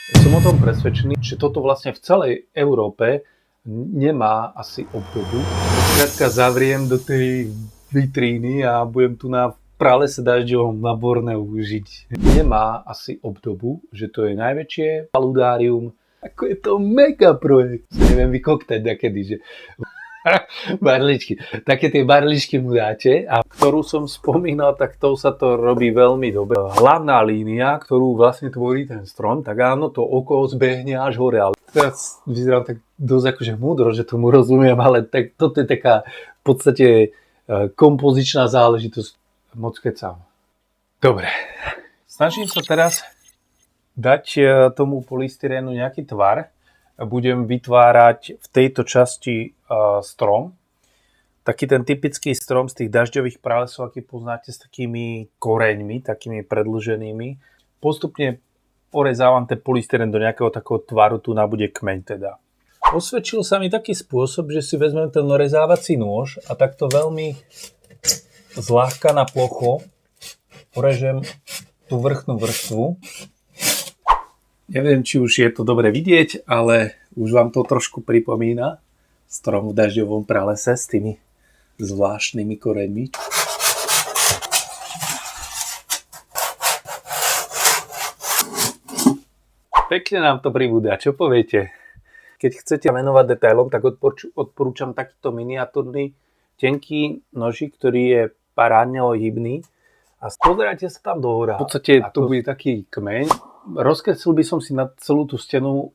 Som o tom presvedčený, že toto vlastne v celej Európe nemá asi obdobu. Skrátka zavriem do tej vitríny a budem tu na pralese dažďovom na Borneu žiť. Nemá asi obdobu, že to je najväčšie paludárium. Ako je to mega projekt. Neviem vykoktať nakedy, že barličky. Také tie barličky mu dáte a ktorú som spomínal, tak to sa to robí veľmi dobre. Hlavná línia, ktorú vlastne tvorí ten strom, tak áno, to oko zbehne až hore. Ale teraz vyzerám tak dosť akože múdro, že tomu rozumiem, ale tak, toto je taká v podstate kompozičná záležitosť. Moc kecam. Dobre. Snažím sa teraz dať tomu polystyrénu nejaký tvar. Budem vytvárať v tejto časti strom. Taký ten typický strom z tých dažďových pralesov, aký poznáte, s takými koreňmi, takými predĺženými. Postupne orezávam ten polystyrén do nejakého takého tvaru, tu bude kmeň teda. Osvedčil sa mi taký spôsob, že si vezmem ten orezávací nôž a takto veľmi zľahka na plocho orežem tú vrchnú vrstvu. Neviem, či už je to dobre vidieť, ale už vám to trošku pripomína strom v dažďovom pralese s tými zvláštnymi koreňmi. Pekne nám to pribúda, čo poviete? Keď chcete venovať detailom, tak odporúčam takýto miniatúrny tenký nožík, ktorý je parádne hybný a pozerajte sa tam do hora. V podstate to bude taký kmeň. Rozkreslil by som si na celú tú stenu,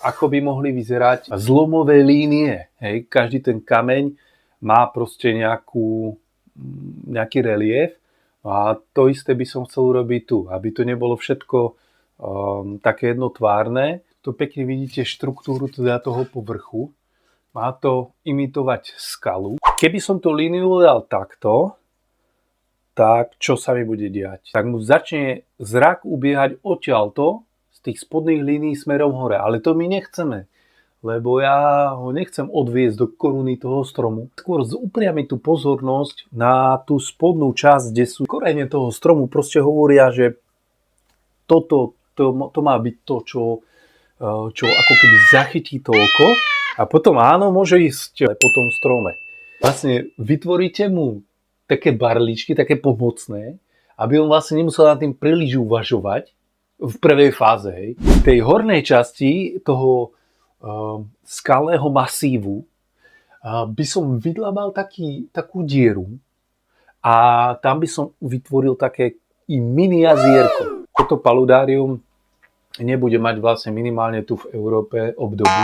ako by mohli vyzerať zlomové línie. Hej. Každý ten kameň má proste nejaký relief a to isté by som chcel urobiť tu, aby to nebolo všetko také jednotvárne. To pekne vidíte štruktúru teda toho povrchu. Má to imitovať skalu. Keby som tú líniu dal takto, tak čo sa mi bude diať? Tak mu začne zrak ubiehať odtiaľto z tých spodných línií smerom hore. Ale to my nechceme, lebo ja ho nechcem odviesť do koruny toho stromu. Skôr upriamiť tú pozornosť na tú spodnú časť, kde sú korene toho stromu. Proste hovoria, že to má byť to, čo ako keby zachytí to oko. A potom áno, môže ísť po tom strome. Vlastne vytvoríte mu také barličky, také pomocné, aby on vlastne nemusel nad tým príliš uvažovať v prvej fáze. Hej. V tej hornej časti toho skalného masívu by som vydlabal takú dieru a tam by som vytvoril také mini jazierko. Toto paludárium nebude mať vlastne minimálne tu v Európe obdobu.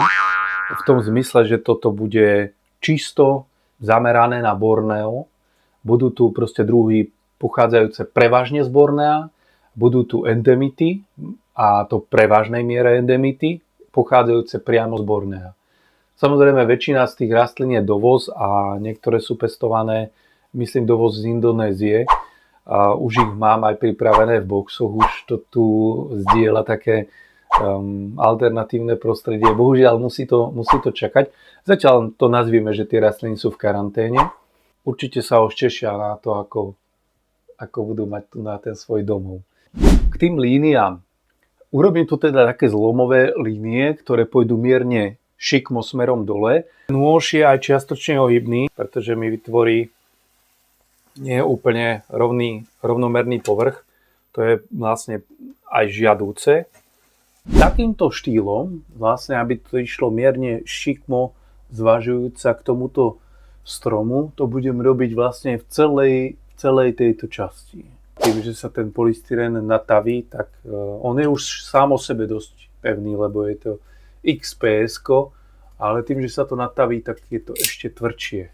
V tom zmysle, že toto bude čisto zamerané na Borneo. Budú tu proste druhy pochádzajúce prevažne z Bornea, budú tu endemity a to prevažnej miere endemity pochádzajúce priamo z Bornea. Samozrejme väčšina z tých rastlín je dovoz a niektoré sú pestované, myslím, dovoz z Indonézie. A už ich mám aj pripravené v boxoch, už to tu zdieľa také alternatívne prostredie. Bohužiaľ musí to čakať. Zatiaľ to nazvieme, že tie rastliny sú v karanténe. Určite sa už tešia na to, ako budú mať tu na ten svoj domov. K tým líniám. Urobím tu teda také zlomové línie, ktoré pôjdu mierne šikmo smerom dole. Nôž je aj čiastočne ohybný, pretože mi vytvorí nie je úplne rovnomerný povrch. To je vlastne aj žiadúce. Takýmto štýlom, vlastne aby to išlo mierne šikmo zvažujúca k tomuto stromu, to budem robiť vlastne v celej tejto časti. Keďže sa ten polystyrén nataví, tak on je už sám o sebe dosť pevný, lebo je to XPS-ko, ale tým, že sa to nataví, tak je to ešte tvrdšie.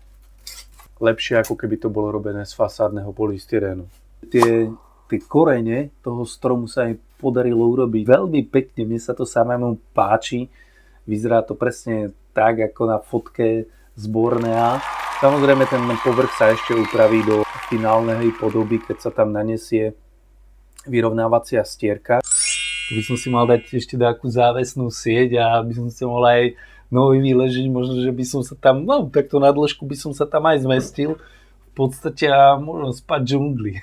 Lepšie, ako keby to bolo robené z fasádneho polystyrénu. Tie korene toho stromu sa mi podarilo urobiť veľmi pekne. Mne sa to samému páči. Vyzerá to presne tak, ako na fotke z Bornea. Samozrejme, ten povrch sa ešte upraví do finálnej podoby, keď sa tam nanesie vyrovnávacia stierka. Tu by som si mal dať ešte takú závesnú sieť a by som si mohol aj nohy vyležiť. Možno, že by som sa tam, takto na dĺžku by som sa tam aj zmestil. V podstate možno spať v džungli.